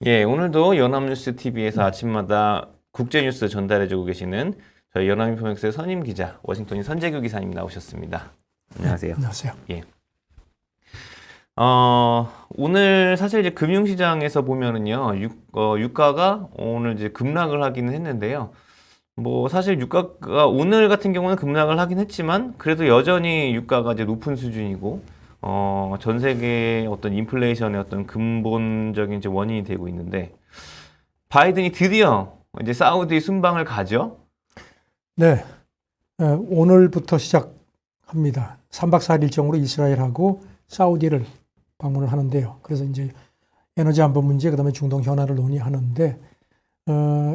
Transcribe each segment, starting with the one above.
예, 오늘도 연합뉴스 TV에서 아침마다 국제뉴스 전달해주고 계시는 저희 연합인포맥스의 선임 기자, 워싱턴인 선재규 기사님 나오셨습니다. 안녕하세요. 안녕하세요. 예. 오늘 사실 이제 금융시장에서 보면은요, 유가가 오늘 이제 급락을 하기는 했는데요. 뭐 사실 유가가 오늘 같은 경우는 급락을 하긴 했지만 그래도 여전히 유가가 이제 높은 수준이고 전 세계의 어떤 인플레이션의 어떤 근본적인 이제 원인이 되고 있는데 바이든이 드디어 이제 사우디 순방을 가죠. 네, 오늘부터 시작합니다. 3박 4일 일정으로 이스라엘하고 사우디를 방문을 하는데요. 그래서 이제 에너지 안보 문제, 그다음에 중동 현안을 논의하는데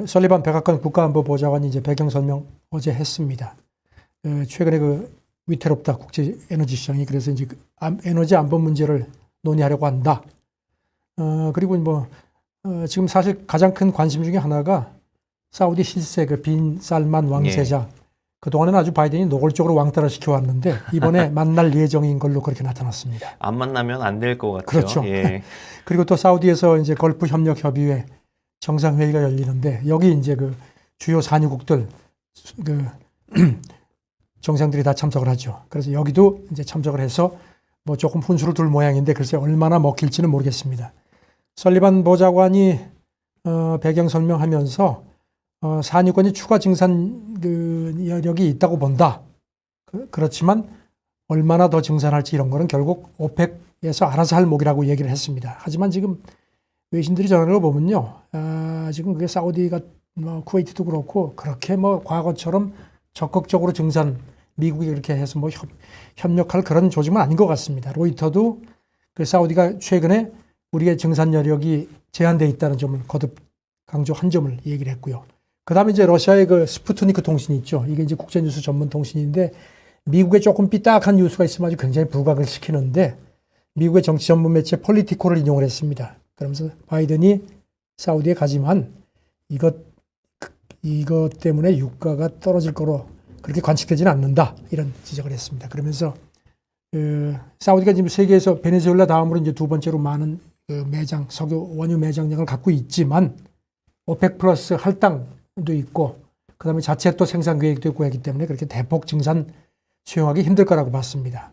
설리반 백악관 국가안보보좌관이 이제 배경 설명 어제 했습니다. 최근에 그 위태롭다 국제 에너지 시장이, 그래서 이제 에너지 안보 문제를 논의하려고 한다. 그리고 뭐 지금 사실 가장 큰 관심 중에 하나가 사우디 실세 그 빈 살만 왕세자. 그동안은 아주 바이든이 노골적으로 왕따를 시켜왔는데 이번에 만날 예정인 걸로 그렇게 나타났습니다. 안 만나면 안 될 것 같죠. 그렇죠. 예. 그리고 또 사우디에서 이제 걸프 협력 협의회 정상회의가 열리는데 여기 이제 그 주요 산유국들 그 정상들이 다 참석을 하죠. 그래서 여기도 이제 참석을 해서 뭐 조금 훈수를 둘 모양인데 글쎄 얼마나 먹힐지는 모르겠습니다. 설리반 보좌관이 배경 설명하면서 산유권이 추가 증산 그 여력이 있다고 본다. 그렇지만 얼마나 더 증산할지 이런 거는 결국 오펙에서 알아서 할 목이라고 얘기를 했습니다. 하지만 지금 외신들이 전하는 걸 보면요, 지금 그게 사우디가 뭐 쿠웨이트도 그렇고 그렇게 뭐 과거처럼 적극적으로 증산, 미국이 그렇게 해서 뭐 협력할 그런 조짐은 아닌 것 같습니다. 로이터도 그 사우디가 최근에 우리의 증산 여력이 제한되어 있다는 점을 거듭 강조한 점을 얘기를 했고요. 그 다음에 이제 러시아의 그 스푸트니크 통신이 있죠. 이게 이제 국제뉴스 전문 통신인데 미국에 조금 삐딱한 뉴스가 있으면 아주 굉장히 부각을 시키는데 미국의 정치 전문 매체 폴리티코를 인용을 했습니다. 그러면서 바이든이 사우디에 가지만 이것 때문에 유가가 떨어질 거로 그렇게 관측되지는 않는다. 이런 지적을 했습니다. 그러면서 사우디가 지금 세계에서 베네수엘라 다음으로 이제 두 번째로 많은 그 매장, 석유 원유 매장량을 갖고 있지만 오펙 플러스 할당도 있고 그다음에 자체 또 생산 계획도 있고 하기 때문에 그렇게 대폭 증산 수용하기 힘들 거라고 봤습니다.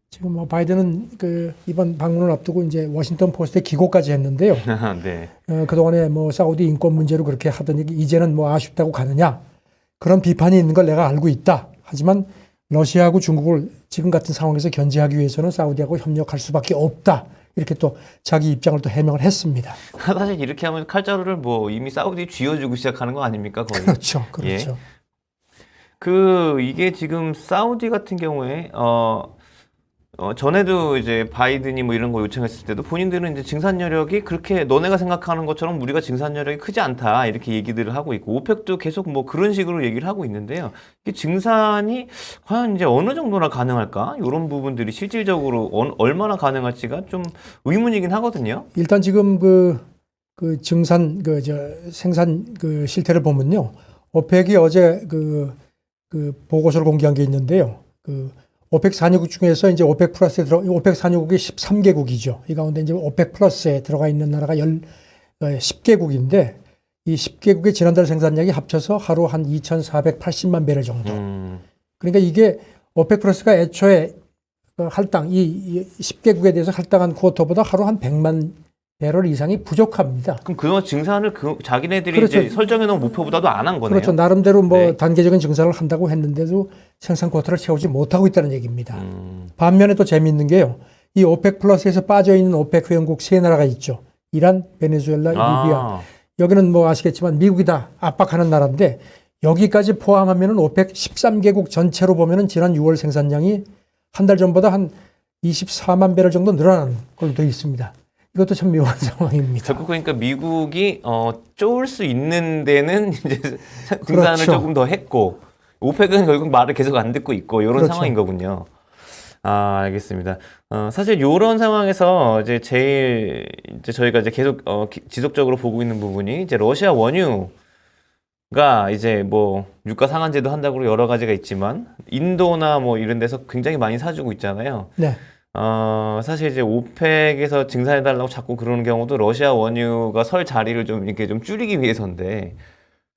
지금 뭐 바이든은 그 이번 방문을 앞두고 이제 워싱턴 포스트에 기고까지 했는데요. 네. 그동안에 뭐 사우디 인권 문제로 그렇게 하더니 이제는 뭐 아쉽다고 가느냐 그런 비판이 있는 걸 내가 알고 있다. 하지만 러시아하고 중국을 지금 같은 상황에서 견제하기 위해서는 사우디하고 협력할 수밖에 없다. 이렇게 또 자기 입장을 또 해명을 했습니다. 사실 이렇게 하면 칼자루를 뭐 이미 사우디 쥐어주고 시작하는 거 아닙니까? 거의. 그렇죠. 그렇죠. 예. 이게 지금 사우디 같은 경우에 전에도 이제 바이든이 뭐 이런 거 요청했을 때도 본인들은 이제 증산 여력이 그렇게 너네가 생각하는 것처럼 우리가 증산 여력이 크지 않다 이렇게 얘기들을 하고 있고 오펙도 계속 뭐 그런 식으로 얘기를 하고 있는데요. 이게 증산이 과연 이제 어느 정도나 가능할까? 이런 부분들이 실질적으로 얼마나 가능할지가 좀 의문이긴 하거든요. 일단 지금 그 증산 생산 그 실태를 보면요. 오펙이 어제 그 보고서를 공개한 게 있는데요. 오펙 산유국 중에서 이제 오펙 산유국이 13개국이죠. 이 가운데 이제 오펙 플러스에 들어가 있는 나라가 10개국인데 이 10개국의 지난달 생산량이 합쳐서 하루 한 2,480만 배럴 정도. 그러니까 이게 오펙 플러스가 애초에 할당, 이 10개국에 대해서 할당한 쿼터보다 하루 한 100만 배럴 이상이 부족합니다. 그럼 그동안 증산을 자기네들이 그렇죠. 이제 설정해놓은 목표보다도 안 한 거네요. 그렇죠. 나름대로 뭐 네. 단계적인 증산을 한다고 했는데도 생산 쿼터를 채우지 못하고 있다는 얘기입니다. 반면에 또 재미있는 게요. 이 오펙 플러스에서 빠져있는 오펙 회원국 세 나라가 있죠. 이란, 베네수엘라, 리비아. 여기는 뭐 아시겠지만 미국이 다 압박하는 나라인데 여기까지 포함하면은 오펙 13개국 전체로 보면은 지난 6월 생산량이 한 달 전보다 한 24만 배럴 정도 늘어난 걸로 되어 있습니다. 이것도 참 묘한 상황입니다. 결국 그러니까 미국이 쪼을 수 있는 데는 이제 증산을 그렇죠. 조금 더 했고 오펙은 결국 말을 계속 안 듣고 있고 이런 그렇죠. 상황인 거군요. 알겠습니다. 사실 이런 상황에서 이제 제일 이제 저희가 이제 계속 지속적으로 보고 있는 부분이 이제 러시아 원유가 이제 뭐 유가 상한제도 한다고 여러 가지가 있지만 인도나 뭐 이런 데서 굉장히 많이 사주고 있잖아요. 네. 사실 이제 오펙에서 증산해달라고 자꾸 그러는 경우도 러시아 원유가 설 자리를 좀 이렇게 좀 줄이기 위해서인데,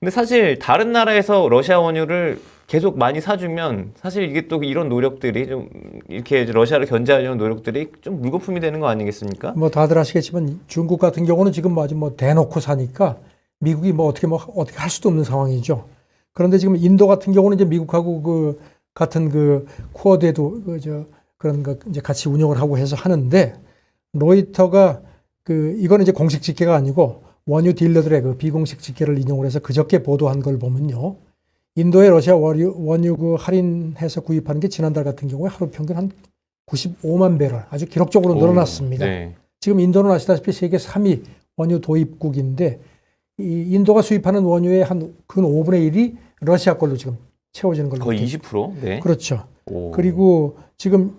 근데 사실 다른 나라에서 러시아 원유를 계속 많이 사주면 사실 이게 또 이런 노력들이 좀 이렇게 러시아를 견제하려는 노력들이 좀 물거품이 되는 거 아니겠습니까? 뭐 다들 아시겠지만 중국 같은 경우는 지금 뭐 아주 뭐 대놓고 사니까 미국이 뭐 어떻게 할 수도 없는 상황이죠. 그런데 지금 인도 같은 경우는 이제 미국하고 그 같은 그 쿼드에도 그런 거 이제 같이 운영을 하고 해서 하는데, 로이터가 이거는 이제 공식 집계가 아니고 원유 딜러들의 그 비공식 집계를 인용을 해서 그저께 보도한 걸 보면요. 인도의 러시아 원유 그 할인해서 구입하는 게 지난달 같은 경우에 하루 평균 한 95만 배럴 아주 기록적으로 늘어났습니다. 네. 지금 인도는 아시다시피 세계 3위 원유 도입국인데, 이 인도가 수입하는 원유의 한 근 5분의 1이 러시아 걸로 지금 채워지는 걸로. 거의 20%? 네. 그렇죠. 오. 그리고 지금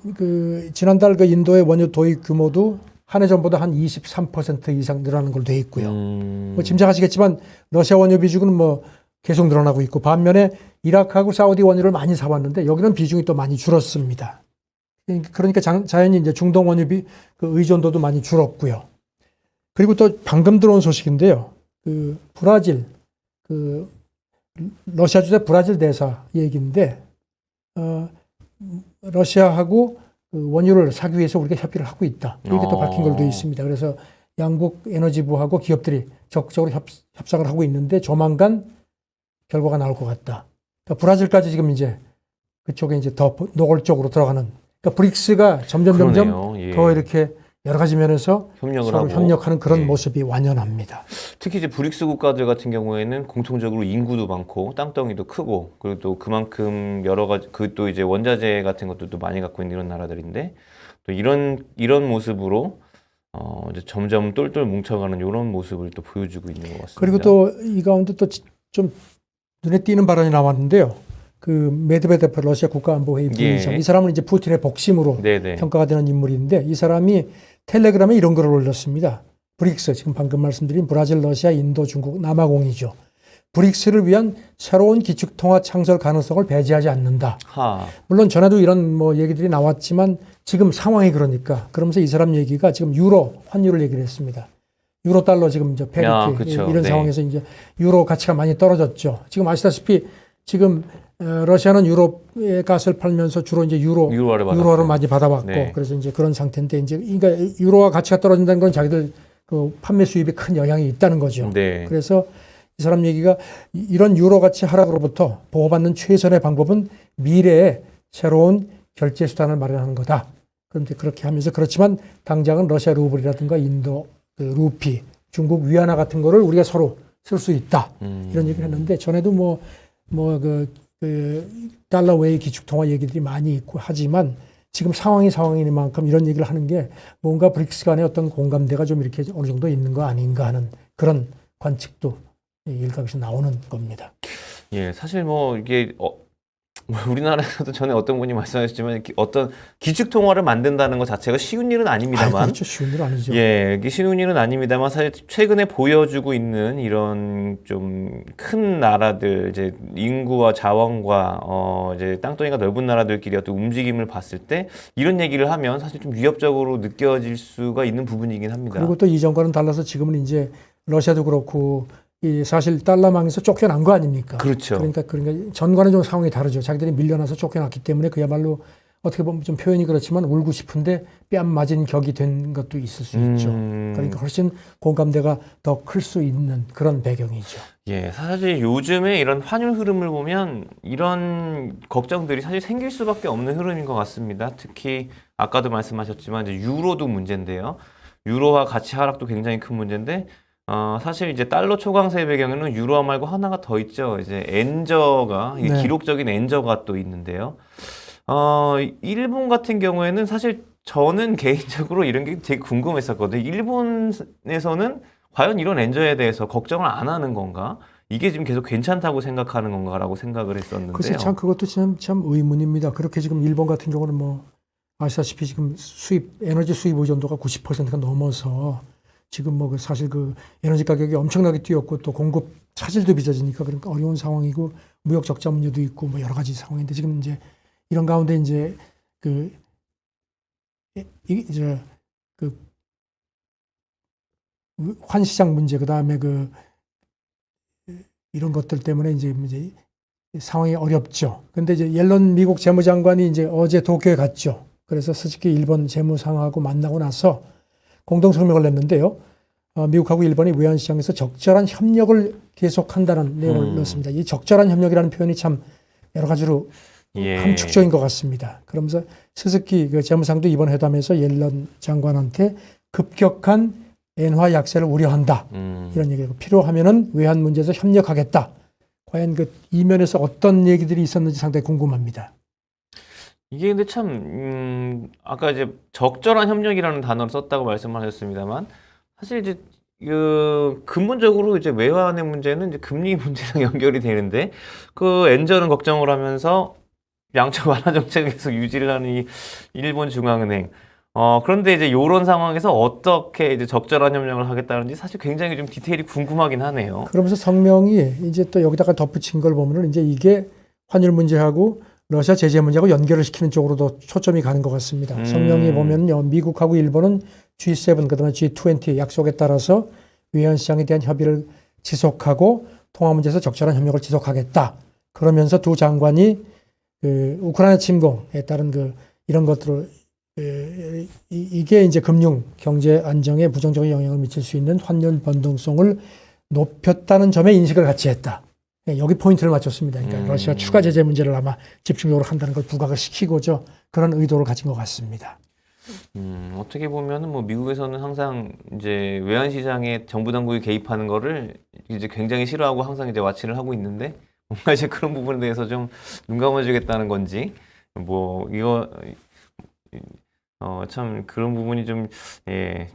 지난달 그 인도의 원유 도입 규모도 한 해 전보다 한 23% 이상 늘어나는 걸로 돼 있고요. 뭐 짐작하시겠지만 러시아 원유 비중은 뭐 계속 늘어나고 있고, 반면에 이라크하고 사우디 원유를 많이 사왔는데 여기는 비중이 또 많이 줄었습니다. 그러니까 자연히 이제 중동 원유 그 의존도도 많이 줄었고요. 그리고 또 방금 들어온 소식인데요. 브라질 러시아 주재 브라질 대사 얘기인데, 러시아하고 원유를 사기 위해서 우리가 협의를 하고 있다. 이렇게 또 밝힌 걸로 되어 있습니다. 그래서 양국 에너지부하고 기업들이 적극적으로 협상을 하고 있는데 조만간 결과가 나올 것 같다. 그러니까 브라질까지 지금 이제 그쪽에 이제 더 노골적으로 들어가는. 그러니까 브릭스가 점점 예. 더 이렇게 여러 가지 면에서 서로 협력하는 그런 예. 모습이 완연합니다. 특히 이제 브릭스 국가들 같은 경우에는 공통적으로 인구도 많고 땅덩이도 크고, 그리고 또 그만큼 여러 가지 또 이제 원자재 같은 것들도 많이 갖고 있는 이런 나라들인데, 또 이런 모습으로 이제 점점 똘똘 뭉쳐가는 이런 모습을 또 보여주고 있는 것 같습니다. 그리고 또 이 가운데 또 좀 눈에 띄는 발언이 나왔는데요. 메드베데프 러시아 국가안보회의 부의장, 이 사람은 이제 푸틴의 복심으로 평가가 되는 인물인데, 이 사람이 텔레그램에 이런 글을 올렸습니다. 브릭스, 지금 방금 말씀드린 브라질, 러시아, 인도, 중국, 남아공이죠. 브릭스를 위한 새로운 기축통화 창설 가능성을 배제하지 않는다. 물론 전에도 이런 뭐 얘기들이 나왔지만 지금 상황이 그러면서 이 사람 얘기가 지금 유로 환율을 얘기를 했습니다. 유로 달러 지금 이제 페리티 이런 상황에서 이제 유로 가치가 많이 떨어졌죠. 지금 아시다시피 지금 러시아는 유럽의 가스를 팔면서 주로 이제 유로를 많이 받아왔고, 그래서 이제 그런 상태인데, 이제 그러니까 유로화 가치가 떨어진다는 건 자기들 그 판매 수입에 큰 영향이 있다는 거죠. 그래서 이 사람 얘기가 이런 유로 가치 하락으로부터 보호받는 최선의 방법은 미래에 새로운 결제 수단을 마련하는 거다. 그런데 그렇게 하면서, 그렇지만 당장은 러시아 루블이라든가 인도 루피, 중국 위안화 같은 거를 우리가 서로 쓸 수 있다. 이런 얘기를 했는데, 전에도 달러 외의 기축통화 얘기들이 많이 있고 하지만 지금 상황인 만큼 이런 얘기를 하는 게 뭔가 브릭스 간의 어떤 공감대가 좀 이렇게 어느 정도 있는 거 아닌가 하는 그런 관측도 일각에서 나오는 겁니다. 예, 사실 뭐 이게 우리나라에서도 전에 어떤 분이 말씀하셨지만 어떤 기축통화를 만든다는 것 자체가 쉬운 일은 아닙니다만, 그렇죠. 쉬운 일 아니죠. 예, 이게 쉬운 일은 아닙니다만, 사실 최근에 보여주고 있는 이런 좀 큰 나라들, 이제 인구와 자원과 이제 땅덩이가 넓은 나라들끼리 어떤 움직임을 봤을 때 이런 얘기를 하면 사실 좀 위협적으로 느껴질 수가 있는 부분이긴 합니다. 그리고 또 이전과는 달라서 지금은 이제 러시아도 그렇고 사실 달러망에서 쫓겨난 거 아닙니까? 그렇죠. 그러니까 전과는 좀 상황이 다르죠. 자기들이 밀려나서 쫓겨났기 때문에 그야말로 어떻게 보면 좀 표현이 그렇지만 울고 싶은데 뺨 맞은 격이 된 것도 있을 수 있죠. 그러니까 훨씬 공감대가 더 클 수 있는 그런 배경이죠. 예, 사실 요즘에 이런 환율 흐름을 보면 이런 걱정들이 사실 생길 수밖에 없는 흐름인 것 같습니다. 특히 아까도 말씀하셨지만 이제 유로도 문제인데요. 유로화 가치 하락도 굉장히 큰 문제인데, 사실 이제 달러 초강세 배경에는 유로화 말고 하나가 더 있죠. 이제 엔저가, 이게 기록적인 엔저가 또 있는데요. 일본 같은 경우에는 사실 저는 개인적으로 이런 게 되게 궁금했었거든요. 일본에서는 과연 이런 엔저에 대해서 걱정을 안 하는 건가? 이게 지금 계속 괜찮다고 생각하는 건가라고 생각을 했었는데요. 글쎄 참 그것도 참 의문입니다. 그렇게 지금 일본 같은 경우는 뭐 아시다시피 지금 에너지 수입 의존도가 90%가 넘어서 지금 뭐 사실 에너지 가격이 엄청나게 뛰었고 또 공급 차질도 빚어지니까 그러니까 어려운 상황이고 무역 적자 문제도 있고 뭐 여러 가지 상황인데, 지금 이제 이런 가운데 이제 이제 그 환시장 문제, 그 다음에 그 이런 것들 때문에 이제 상황이 어렵죠. 근데 이제 옐런 미국 재무장관이 이제 어제 도쿄에 갔죠. 그래서 스즈키 일본 재무상하고 만나고 나서 공동 성명을 냈는데요. 미국하고 일본이 외환시장에서 적절한 협력을 계속한다는 내용을 넣었습니다. 이 적절한 협력이라는 표현이 참 여러 가지로 함축적인 것 같습니다. 그러면서 스즈키 그 재무상도 이번 회담에서 옐런 장관한테 급격한 엔화 약세를 우려한다. 이런 얘기고 필요하면은 외환 문제에서 협력하겠다. 과연 그 이면에서 어떤 얘기들이 있었는지 상당히 궁금합니다. 이게 근데 참 아까 이제 적절한 협력이라는 단어를 썼다고 말씀하셨습니다만 사실 이제 그 근본적으로 이제 외환의 문제는 이제 금리 문제랑 연결이 되는데 그 엔저는 걱정을 하면서 양적 완화 정책을 계속 유지를 하는 이 일본 중앙은행. 그런데 이제 요런 상황에서 어떻게 이제 적절한 협력을 하겠다는지 사실 굉장히 좀 디테일이 궁금하긴 하네요. 그러면서 성명이 이제 또 여기다가 덧붙인 걸 보면은 이제 이게 환율 문제하고 러시아 제재 문제하고 연결을 시키는 쪽으로도 초점이 가는 것 같습니다. 성명이 보면요, 미국하고 일본은 G7, 그다음에 G20 약속에 따라서 외환 시장에 대한 협의를 지속하고 통화 문제에서 적절한 협력을 지속하겠다. 그러면서 두 장관이 그 우크라이나 침공에 따른 그 이런 것들을 이게 이제 금융 경제 안정에 부정적인 영향을 미칠 수 있는 환율 변동성을 높였다는 점에 인식을 같이 했다. 여기 포인트를 맞췄습니다. 그러니까 러시아 추가 제재 문제를 아마 집중적으로 한다는 걸 부각을 시키고죠. 그런 의도를 가진 것 같습니다. 어떻게 보면은 뭐 미국에서는 항상 이제 외환 시장에 정부 당국이 개입하는 거를 이제 굉장히 싫어하고 항상 이제 와치를 하고 있는데 뭔가 이제 그런 부분에 대해서 좀 눈 감아주겠다는 건지 뭐 이거 참 그런 부분이 좀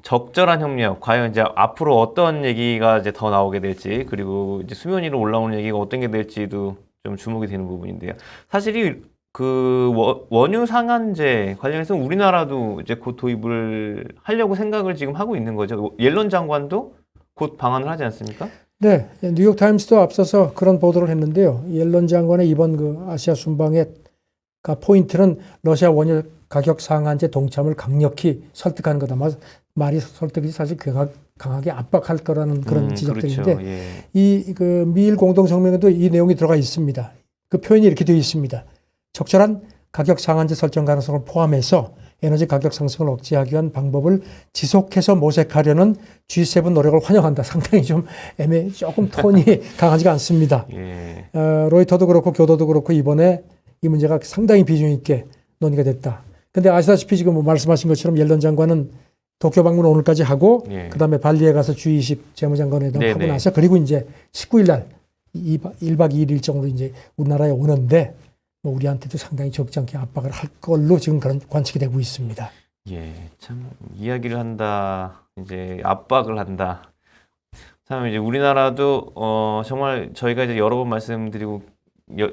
적절한 협력 과연 이제 앞으로 어떤 얘기가 이제 더 나오게 될지 그리고 이제 수면 위로 올라오는 얘기가 어떤 게 될지도 좀 주목이 되는 부분인데요. 사실 그 원유 상한제 관련해서 우리나라도 이제 곧 도입을 하려고 생각을 지금 하고 있는 거죠. 옐런 장관도 곧 방한을 하지 않습니까? 네, 뉴욕타임스도 앞서서 그런 보도를 했는데요. 옐런 장관의 이번 그 아시아 순방의 포인트는 러시아 원유 가격 상한제 동참을 강력히 설득하는 거다. 말이 설득이 사실 강하게 압박할 거라는 그런 지적들인데, 그렇죠. 예. 이 그 미일 공동 성명에도 이 내용이 들어가 있습니다. 그 표현이 이렇게 되어 있습니다. 적절한 가격 상한제 설정 가능성을 포함해서 에너지 가격 상승을 억제하기 위한 방법을 지속해서 모색하려는 G7 노력을 환영한다. 상당히 좀 조금 톤이 강하지가 않습니다. 예. 로이터도 그렇고 교도도 그렇고 이번에 이 문제가 상당히 비중 있게 논의가 됐다. 근데 아시다시피 지금 뭐 말씀하신 것처럼 옐런 장관은 도쿄 방문 오늘까지 하고 그다음에 발리에 가서 G20 재무장관회담 하고 나서 그리고 이제 19일 날 1박 2일 일정으로 이제 우리나라에 오는데 뭐 우리한테도 상당히 적지 않게 압박을 할 걸로 지금 그런 관측이 되고 있습니다. 예, 참 이야기를 한다, 이제 압박을 한다. 참 이제 우리나라도 정말 저희가 이제 여러 번 말씀드리고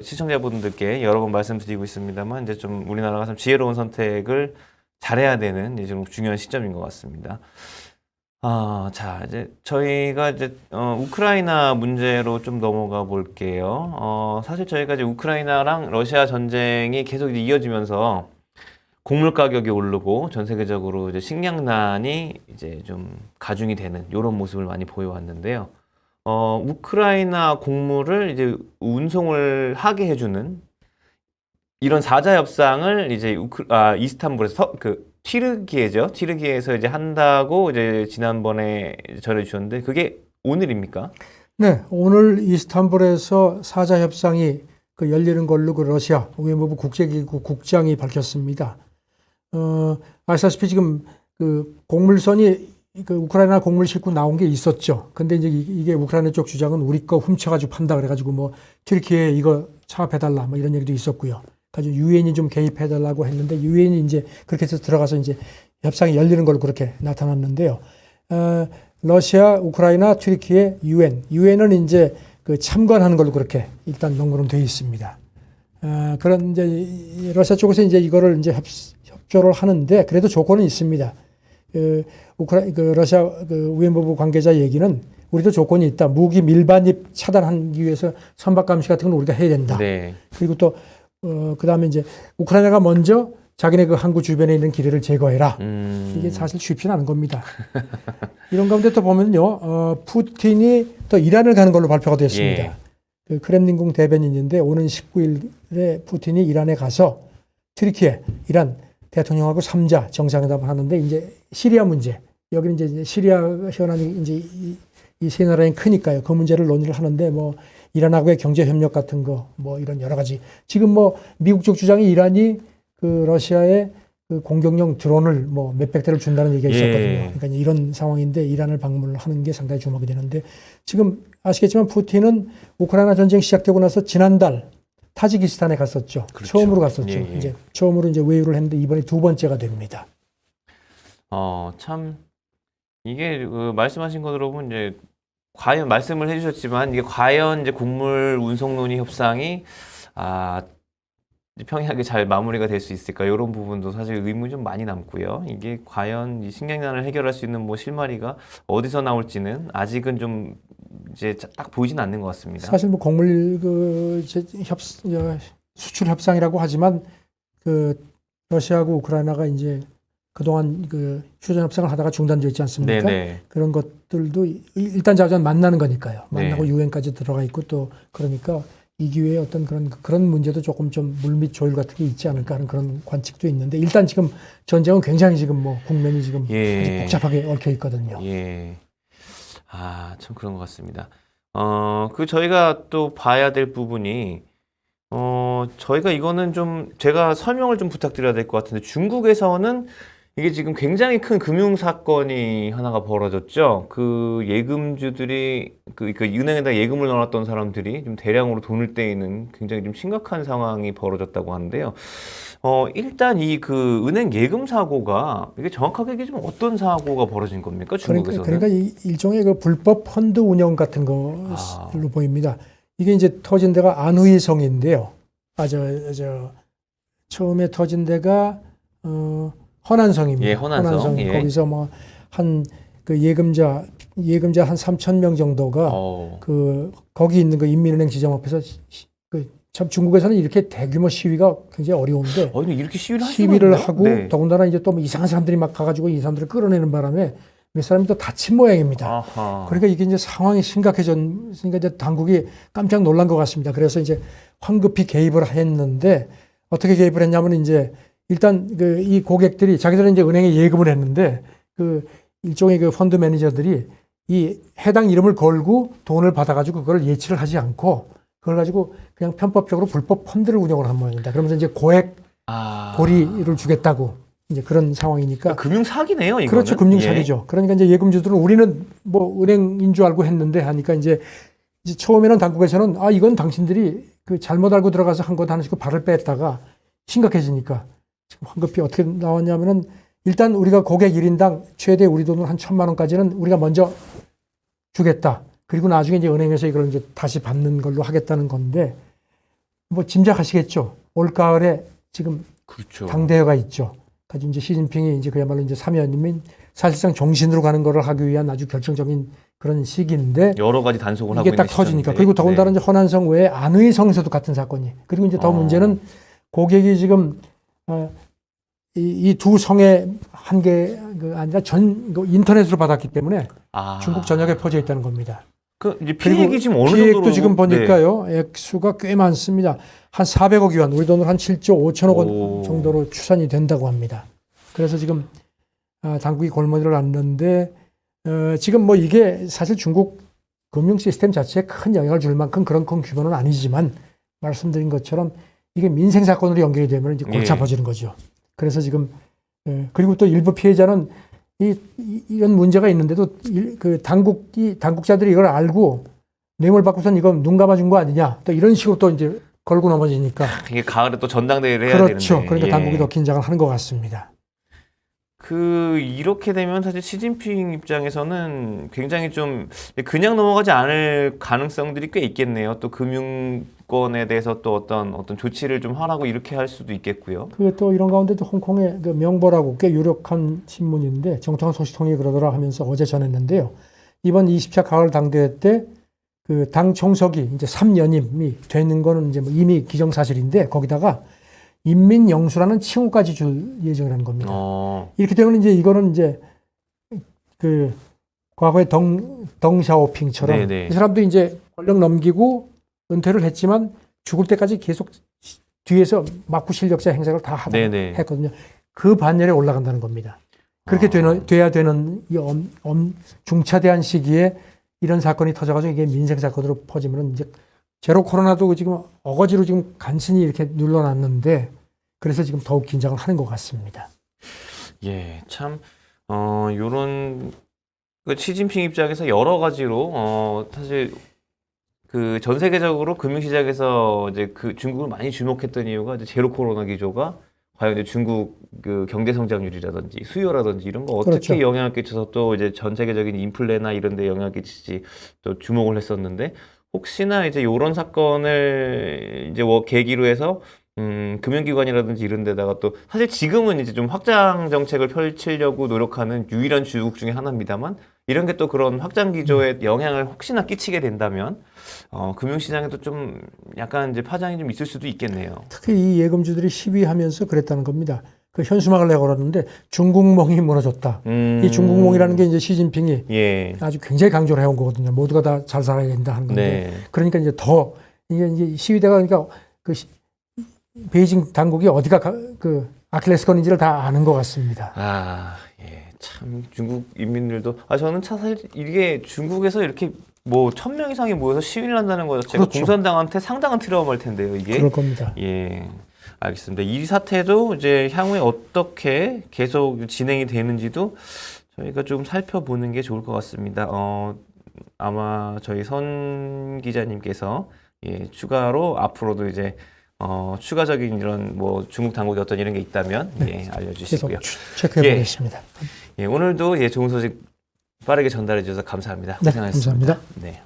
시청자분들께 여러 번 말씀드리고 있습니다만 이제 좀 우리나라가 참 지혜로운 선택을 잘해야 되는 이제 좀 중요한 시점인 것 같습니다. 자, 이제 저희가 이제 우크라이나 문제로 좀 넘어가 볼게요. 사실 저희가 이제 우크라이나랑 러시아 전쟁이 계속 이제 이어지면서 곡물 가격이 오르고 전 세계적으로 이제 식량난이 이제 좀 가중이 되는 이런 모습을 많이 보여왔는데요. 우크라이나 곡물을 이제 운송을 하게 해주는 이런 사자 협상을 이제 이스탄불에서 튀르키예에서 이제 한다고 이제 지난번에 전해주셨는데 그게 오늘입니까? 네, 오늘 이스탄불에서 사자 협상이 그 열리는 걸로 그 러시아 외무부 국제기구 국장이 밝혔습니다. 아시다시피 지금 그 곡물선이 그 우크라이나 곡물 싣고 나온 게 있었죠. 근데 이제 이게 우크라이나 쪽 주장은 우리 거 훔쳐가지고 판다 그래가지고 뭐 튀르키예 이거 차압해달라 뭐 이런 얘기도 있었고요. 가지고 유엔이 좀 개입해달라고 했는데 유엔이 이제 그렇게 해서 들어가서 이제 협상이 열리는 걸로 그렇게 나타났는데요. 러시아, 우크라이나, 튀르키예, 유엔은 이제 그 참관하는 걸로 그렇게 일단 명문은 되어 있습니다. 그런 이제 러시아 쪽에서 이제 이거를 이제 협조를 하는데 그래도 조건은 있습니다. 그 러시아 그 외무부 관계자 얘기는 우리도 조건이 있다. 무기 밀반입 차단하기 위해서 선박 감시 같은 건 우리가 해야 된다. 네. 그리고 또 그다음에 이제 우크라이나가 먼저 자기네 그 항구 주변에 있는 기뢰를 제거해라. 이게 사실 쉽지는 않은 겁니다. 이런 가운데 또 보면요, 푸틴이 또 이란을 가는 걸로 발표가 됐습니다. 예. 그 크렘린궁 대변인인데 오는 19일에 푸틴이 이란에 가서 튀르키예, 이란 대통령하고 3자 정상회담을 하는데 이제 시리아 문제, 여기는 이제 시리아 현안이 이제 이 세 나라는 크니까요. 그 문제를 논의를 하는데 뭐 이란하고의 경제 협력 같은 거 뭐 이런 여러 가지 지금 뭐 미국 쪽 주장이 이란이 그 러시아에 그 공격용 드론을 뭐 몇백 대를 준다는 얘기가 있었거든요. 예. 그러니까 이런 상황인데 이란을 방문을 하는 게 상당히 주목이 되는데 지금 아시겠지만 푸틴은 우크라이나 전쟁 시작되고 나서 지난달 타지키스탄에 갔었죠. 그렇죠. 처음으로 갔었죠. 예, 예. 이제 처음으로 이제 외유를 했는데 이번에 두 번째가 됩니다. 참 이게 그 말씀하신 거 들어보면 이제 과연 말씀을 해주셨지만 이게 과연 이제 곡물 운송 논의 협상이 이제 평이하게 잘 마무리가 될 수 있을까 이런 부분도 사실 의문이 좀 많이 남고요. 이게 과연 이 식량난을 해결할 수 있는 뭐 실마리가 어디서 나올지는 아직은 좀 이제 딱 보이지는 않는 것 같습니다. 사실 뭐 곡물 수출 협상이라고 하지만 그 러시아하고 우크라이나가 이제 그동안 그 휴전 협상을 하다가 중단되어 있지 않습니까? 네네. 그런 것들도 일단 자주 만나는 거니까요. 만나고 네. 유엔까지 들어가 있고 또 그러니까 이 기회에 어떤 그런 문제도 조금 좀 물밑 조율 같은 게 있지 않을까 하는 그런 관측도 있는데 일단 지금 전쟁은 굉장히 지금 뭐 국면이 지금 아주 복잡하게 얽혀 있거든요. 예. 참 그런 것 같습니다. 저희가 또 봐야 될 부분이 저희가 이거는 좀 제가 설명을 좀 부탁드려야 될 것 같은데 중국에서는 이게 지금 굉장히 큰 금융 사건이 하나가 벌어졌죠. 그 예금주들이 그 은행에다 예금을 넣어놨던 사람들이 좀 대량으로 돈을 떼이는 굉장히 좀 심각한 상황이 벌어졌다고 하는데요. 일단 이 그 은행 예금 사고가 이게 정확하게 이게 좀 어떤 사고가 벌어진 겁니까? 중국에서는? 그러니까 일종의 그 불법 펀드 운영 같은 걸로 보입니다. 이게 이제 터진 데가 안후이성인데요. 처음에 터진 데가 허난성입니다. 예, 허난성. 예. 거기서 뭐 한 그 예금자 한 3,000명 정도가 거기 있는 그 인민은행 지점 앞에서 참 중국에서는 이렇게 대규모 시위가 굉장히 어려운데 이렇게 시위를 하고 네. 더군다나 이제 또뭐 이상한 사람들이 막 가가지고 이 사람들을 끌어내는 바람에 몇 사람이 또 다친 모양입니다. 아하. 그러니까 이게 이제 상황이 심각해졌으니까 이제 당국이 깜짝 놀란 것 같습니다. 그래서 이제 황급히 개입을 했는데 어떻게 개입을 했냐면 이제 일단 이 고객들이 자기들은 이제 은행에 예금을 했는데 그 일종의 그 펀드 매니저들이 이 해당 이름을 걸고 돈을 받아가지고 그걸 예치를 하지 않고 그걸 가지고 그냥 편법적으로 불법 펀드를 운영을 한 모양입니다. 그러면서 이제 고액 고리를 주겠다고 이제 그런 상황이니까. 금융 사기네요, 이거는. 그렇죠. 금융 사기죠. 그러니까 이제 예금주들은 우리는 뭐 은행인 줄 알고 했는데 하니까 이제 처음에는 당국에서는 이건 당신들이 그 잘못 알고 들어가서 한 것 하는 식으로 발을 뺐다가 심각해지니까 지금 황급히 어떻게 나왔냐면은 일단 우리가 고객 1인당 최대 우리 돈으로 한 1,000만 원까지는 우리가 먼저 주겠다. 그리고 나중에 이제 은행에서 이걸 이제 다시 받는 걸로 하겠다는 건데 뭐 짐작하시겠죠. 올가을에 지금 그렇죠. 당대회가 있죠. 가지고 이제 시진핑이 이제 그야말로 이제 사면이면 사실상 종신으로 가는 거를 하기 위한 아주 결정적인 그런 시기인데 여러 가지 단속을 하고 이게 딱 있는 터지니까. 시점인데. 그리고 더군다나 이제 허난성 외에 안의성에서도 같은 사건이. 그리고 이제 더 문제는 고객이 지금 이 두 성에 한 개 아니라 인터넷으로 받았기 때문에 중국 전역에 퍼져 있다는 겁니다. 이제 피해액이 지금 어느 피해액도 정도로 지금 보니까요. 액수가 꽤 많습니다. 한 400억 위안, 우리 돈으로 한 7조 5천억 원 정도로 추산이 된다고 합니다. 그래서 지금 당국이 골머리를 앓는데 지금 뭐 이게 사실 중국 금융 시스템 자체에 큰 영향을 줄 만큼 그런 큰 규모는 아니지만 말씀드린 것처럼 이게 민생 사건으로 연결이 되면 이제 골치 아파지는 거죠. 그래서 지금 그리고 또 일부 피해자는 이런 문제가 있는데도 그 당국자들이 이걸 알고 뇌물 받고선 이건 눈 감아준 거 아니냐 또 이런 식으로 또 이제 걸고 넘어지니까 이게 가을에 또 전당대회를 해야 그렇죠. 되는데. 그러니까 당국이 더 긴장을 하는 것 같습니다. 이렇게 되면 사실 시진핑 입장에서는 굉장히 좀 그냥 넘어가지 않을 가능성들이 꽤 있겠네요. 또 금융권에 대해서 또 어떤 조치를 좀 하라고 이렇게 할 수도 있겠고요. 그게 또 이런 가운데도 홍콩의 그 명보라고 꽤 유력한 신문인데 정통한 소식통이 그러더라 하면서 어제 전했는데요. 이번 20차 가을 당대회 때 그 당 총석이 이제 3연임이 되는 거는 이제 뭐 이미 기정사실인데 거기다가 인민영수라는 칭호까지 줄 예정이라는 겁니다. 이렇게 되면 이제 이거는 이제 그 과거의 덩샤오핑처럼 네네. 이 사람도 이제 권력 넘기고 은퇴를 했지만 죽을 때까지 계속 뒤에서 막부 실력자 행색을 다 하다 네네. 했거든요. 그 반열에 올라간다는 겁니다. 그렇게 돼야 되는 이 중차대한 시기에 이런 사건이 터져가지고 이게 민생 사건으로 퍼지면 이제 제로 코로나도 지금 어거지로 지금 간신히 이렇게 눌러놨는데 그래서 지금 더욱 긴장을 하는 것 같습니다. 예, 참, 요런, 그 시진핑 입장에서 여러 가지로, 사실, 그 전 세계적으로 금융시장에서 이제 그 중국을 많이 주목했던 이유가 이제 제로 코로나 기조가 과연 이제 중국 그 경제 성장률이라든지 수요라든지 이런 거 어떻게 그렇죠. 영향을 끼쳐서 또 이제 전 세계적인 인플레나 이런 데 영향을 끼칠지 또 주목을 했었는데 혹시나 이제 요런 사건을 이제 계기로 해서 금융기관이라든지 이런 데다가 또 사실 지금은 이제 좀 확장 정책을 펼치려고 노력하는 유일한 주국 중에 하나입니다만 이런 게 또 그런 확장 기조에 영향을 혹시나 끼치게 된다면 금융시장에도 좀 약간 이제 파장이 좀 있을 수도 있겠네요. 특히 이 예금주들이 시위하면서 그랬다는 겁니다. 그 현수막을 내걸었는데 중국몽이 무너졌다. 이 중국몽이라는 게 이제 시진핑이 예. 아주 굉장히 강조를 해온 거거든요. 모두가 다 잘 살아야 된다 하는 건데. 네. 그러니까 이제 더 이게 시위대가 그러니까 그 베이징 당국이 어디가 그 아킬레스건인지를 다 아는 것 같습니다. 아, 예. 참 중국 인민들도 저는 사실 이게 중국에서 이렇게 뭐 1,000명 이상이 모여서 시위를 한다는 거 자체가 그렇죠. 공산당한테 상당한 트라우마일 텐데요, 이게. 그럴 겁니다. 예. 알겠습니다. 이 사태도 이제 향후에 어떻게 계속 진행이 되는지도 저희가 좀 살펴보는 게 좋을 것 같습니다. 아마 저희 선 기자님께서 추가로 앞으로도 이제 추가적인 이런 뭐 중국 당국의 어떤 이런 게 있다면 계속 알려주시고요. 체크해 보겠습니다. 오늘도 좋은 소식 빠르게 전달해 주셔서 감사합니다. 네, 고생하셨습니다. 감사합니다. 네.